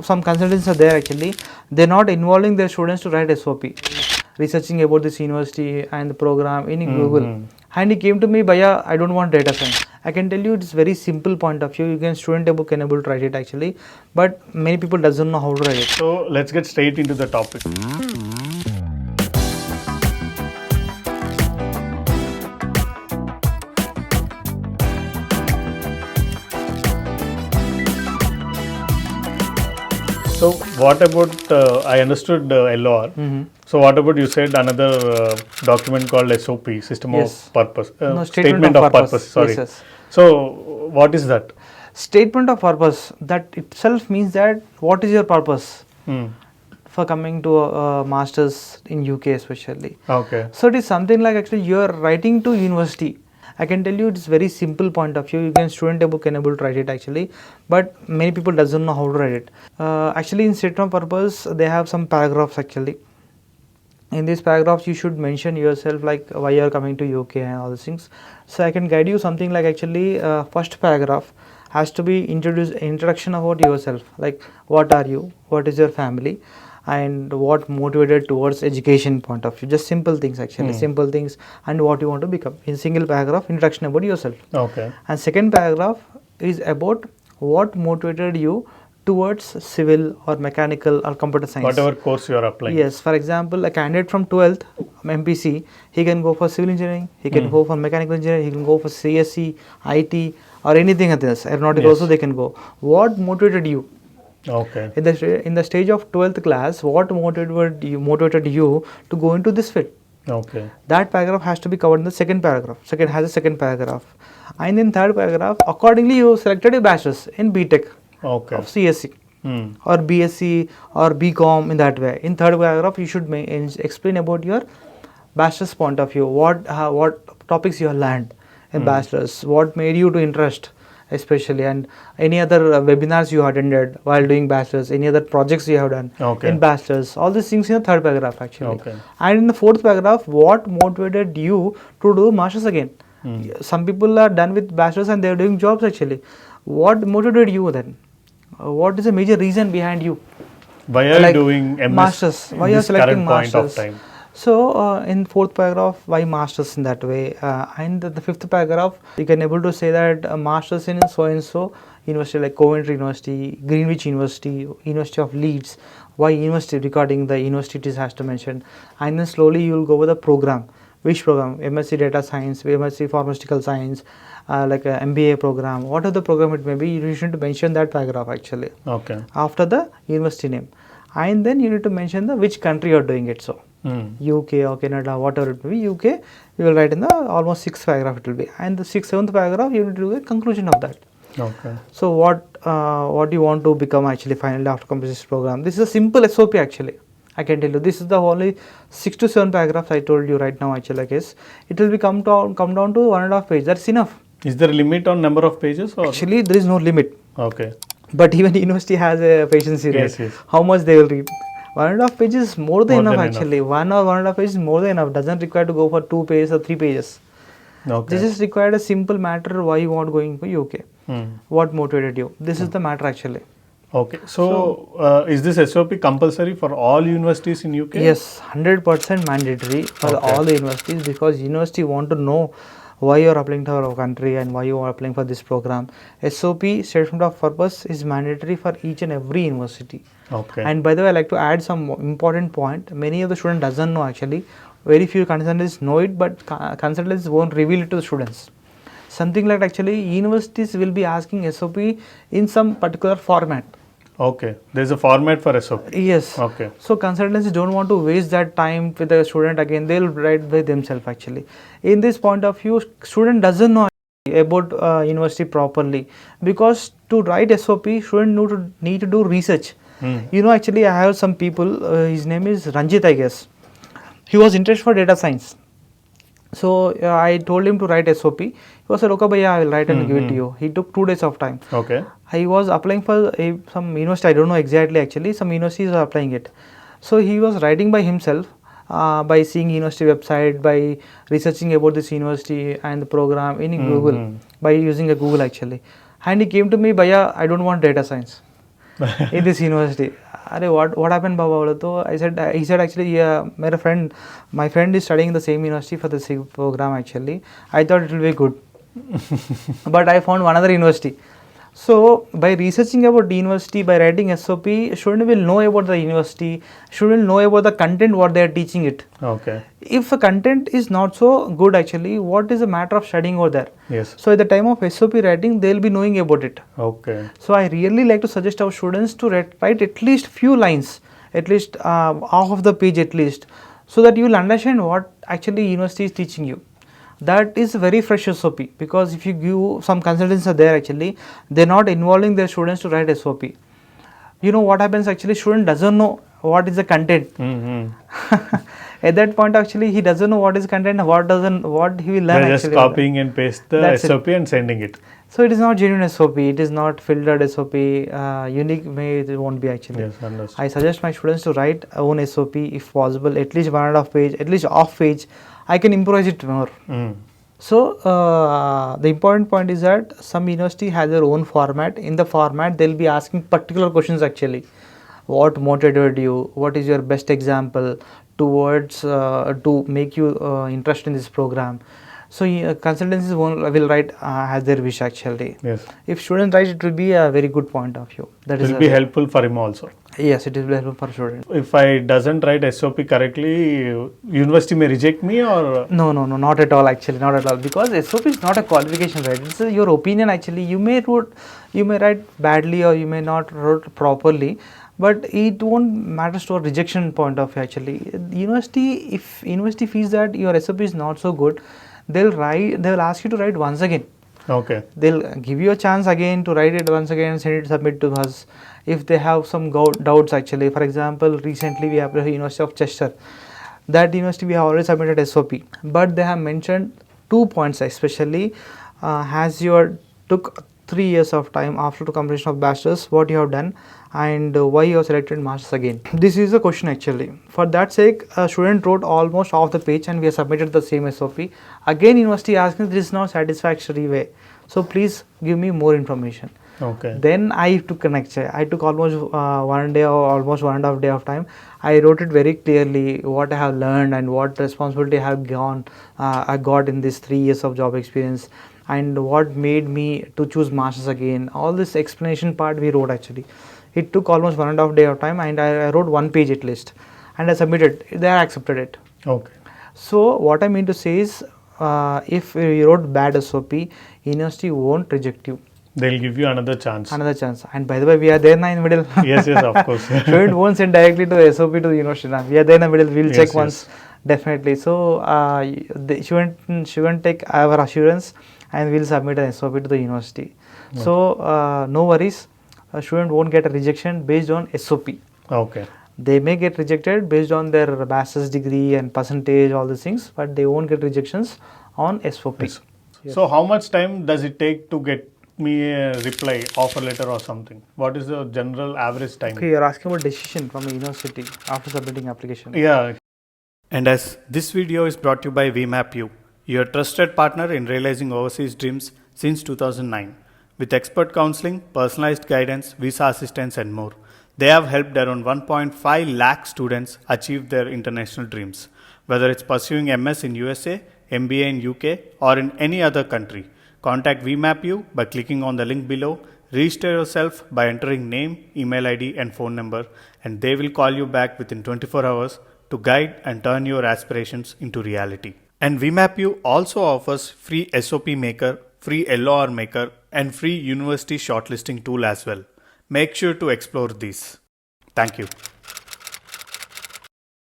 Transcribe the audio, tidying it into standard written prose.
Some consultants are there actually, they're not involving their students to write SOP, researching about this university and the program in Google. And he came to me, Bhaiya, I don't want data science. I can tell you it's very simple point of view. You can student able can able to write it actually, but many people doesn't know how to write it. So let's get straight into the topic. So what about, I understood LOR. So what about, you said another document called SOP, System Yes. of Purpose, No, Statement of Purpose, sorry. Yes. So what is that? Statement of purpose, that itself means that what is your purpose for coming to a master's in UK especially. Okay. So it is something like actually you are writing to university. I can tell you it's very simple point of view. You can student able can able to write it actually, but many people doesn't know how to write it. Actually, in statement of purpose, they have some paragraphs actually. In these paragraphs, you should mention yourself like why you are coming to UK and all these things. So I can guide you something like actually first paragraph has to be introduction about yourself, like what are you, what is your family, and what motivated towards education point of view. Just simple things actually, simple things, and what you want to become. In single paragraph, introduction about yourself. Okay. And second paragraph is about what motivated you towards civil or mechanical or computer science. Whatever course you are applying. Yes, for example, a candidate from 12th MPC, he can go for civil engineering, he can go for mechanical engineering, he can go for CSE, IT, or anything else. Aeronautical also they can go. What motivated you? Okay. In the stage of 12th class, what motivated you to go into this field? Okay. That paragraph has to be covered in the second paragraph. Has a second paragraph. And in third paragraph, accordingly you selected a bachelor's in BTech Okay. of CSE. Or BSc or BCom in that way. In third paragraph, you should explain about your bachelor's point of view. What topics you have learned in bachelor's, what made you to interest especially, and any other webinars you attended while doing bachelor's, any other projects you have done in bachelor's. All these things in the third paragraph actually. Okay. And in the fourth paragraph, what motivated you to do master's again? Some people are done with bachelor's and they are doing jobs actually. What motivated you then? What is the major reason behind you? Why are you doing MS masters? Why in you are this selecting current point of masters? time? So in fourth paragraph, why masters in that way? And the fifth paragraph, you can able to say that masters in so and so university like Coventry University, Greenwich University, University of Leeds. Why university? Regarding the universities has to mention, and then slowly you will go with the program. Which program? MSc Data Science, MSc Pharmaceutical Science, like a MBA program, whatever the program it may be, you need to mention that paragraph actually. Okay. After the university name, and then you need to mention the which country you are doing it. So UK or Canada, whatever it may be, UK, you will write in the almost sixth paragraph it will be, and the seventh paragraph you need to do a conclusion of that. Okay. So what you want to become actually finally after completing this program. This is a simple SOP actually. I can tell you this is the only 6 to 7 paragraphs I told you right now actually. I guess it will be come down to 1.5 page. That's enough. Is there a limit on number of pages? Or? Actually, there is no limit. Okay. But even university has a patience series. Yes. How much they will read? 1.5 pages is more than enough actually. 1 or 1.5 pages is more than enough. Doesn't require to go for 2 pages or 3 pages. Okay. This is required a simple matter why you want going for UK. What motivated you? This is the matter actually. Okay. So is this SOP compulsory for all universities in UK? Yes, 100% mandatory for all the universities, because university want to know why you are applying to our country and why you are applying for this program. SOP, Statement of Purpose, is mandatory for each and every university. Okay. And by the way, I like to add some important point. Many of the students doesn't know actually. Very few consultants know it, but consultants won't reveal it to the students. Something like actually universities will be asking SOP in some particular format. Okay. There's a format for SOP. Yes. Okay. So consultants don't want to waste that time with the student again. They'll write by themselves actually. In this point of view, student doesn't know about university properly, because to write SOP, student need to do research. You know, actually I have some people, his name is Ranjit, I guess. He was interested for data science. So I told him to write SOP. He was said, okay, bhaiya, I will write and give it to you. He took 2 days of time. Okay. He was applying for some university, I don't know exactly actually, some universities are applying it. So he was writing by himself, by seeing university website, by researching about this university and the program in Google, by using a Google actually. And he came to me, Bhaiya, I don't want data science. in this university. अरे what happened बाबा बोले तो I said he said actually my friend is studying the same university for the same program actually. I thought it will be good, but I found another university. So by researching about the university, by writing SOP, student will know about the university, student will know about the content what they are teaching it. Okay. If the content is not so good actually, what is the matter of studying over there? Yes. So at the time of SOP writing, they will be knowing about it. Okay. So I really like to suggest our students to write at least few lines, at least half of the page at least, so that you will understand what actually university is teaching you. That is very fresh SOP, because if you give some consultants are there actually, they're not involving their students to write SOP. You know what happens actually, student doesn't know what is the content. At that point actually he doesn't know what is content, what he will learn. They're just copying and paste the That's SOP and sending it. So it is not genuine SOP, it is not filtered SOP, unique way it won't be actually. Yes, understood. I suggest my students to write own SOP if possible, at least 1.5 page, at least half page. I can improvise it more. So the important point is that some university has their own format. In the format, they'll be asking particular questions actually. What motivated you? What is your best example towards to make you interested in this program? So consultancies will write as their wish actually. Yes. If students write, it will be a very good point of view. That It will be helpful for him also. Yes, it will be helpful for students. If I doesn't write SOP correctly, university may reject me or? No, not at all actually, not at all. Because SOP is not a qualification, right? It's your opinion actually. You may write badly or you may not write properly, but it won't matter to a rejection point of view actually. If university feels that your SOP is not so good, they will ask you to write once again. Okay. They'll give you a chance again to write it once again and submit to us. If they have some doubts actually, for example, recently we have the University of Chester. That university we have already submitted SOP, but they have mentioned 2 points especially. Has your took 3 years of time after the completion of bachelor's, what you have done, and why you have selected master's again. This is a question actually. For that sake, a student wrote almost half the page and we have submitted the same SOP. Again, university asking, this is not satisfactory way, so please give me more information. Okay. Then I took an lecture. I took almost 1 day or almost 1.5 day of time. I wrote it very clearly what I have learned and what responsibility I got in this 3 years of job experience, and what made me to choose masters again. All this explanation part we wrote actually. It took almost 1.5 day of time, and I wrote 1 page at least, and I submitted. They accepted it. Okay. So what I mean to say is, if you wrote bad SOP, university won't reject you. They'll give you another chance. And by the way, we are there now in the middle. Yes, of course. Student won't send directly to the SOP to the university now. We are there in the middle. We'll check once, definitely. So they shouldn't take our assurance, and we'll submit an SOP to the university. Okay. So no worries. A student won't get a rejection based on SOP. Okay. They may get rejected based on their bachelor's degree and percentage, all these things, but they won't get rejections on SOP. Yes. So how much time does it take to get me a reply, offer letter or something? What is the general average time? Okay, you're asking about decision from the university after submitting application. Yeah. And as this video is brought to you by VmapU, your trusted partner in realizing overseas dreams since 2009. With expert counseling, personalized guidance, visa assistance and more, they have helped around 1.5 lakh students achieve their international dreams. Whether it's pursuing MS in USA, MBA in UK or in any other country, contact VmapU by clicking on the link below, register yourself by entering name, email ID and phone number, and they will call you back within 24 hours to guide and turn your aspirations into reality. And VmapU also offers free SOP maker, free LOR maker and free university shortlisting tool as well. Make sure to explore these. Thank you.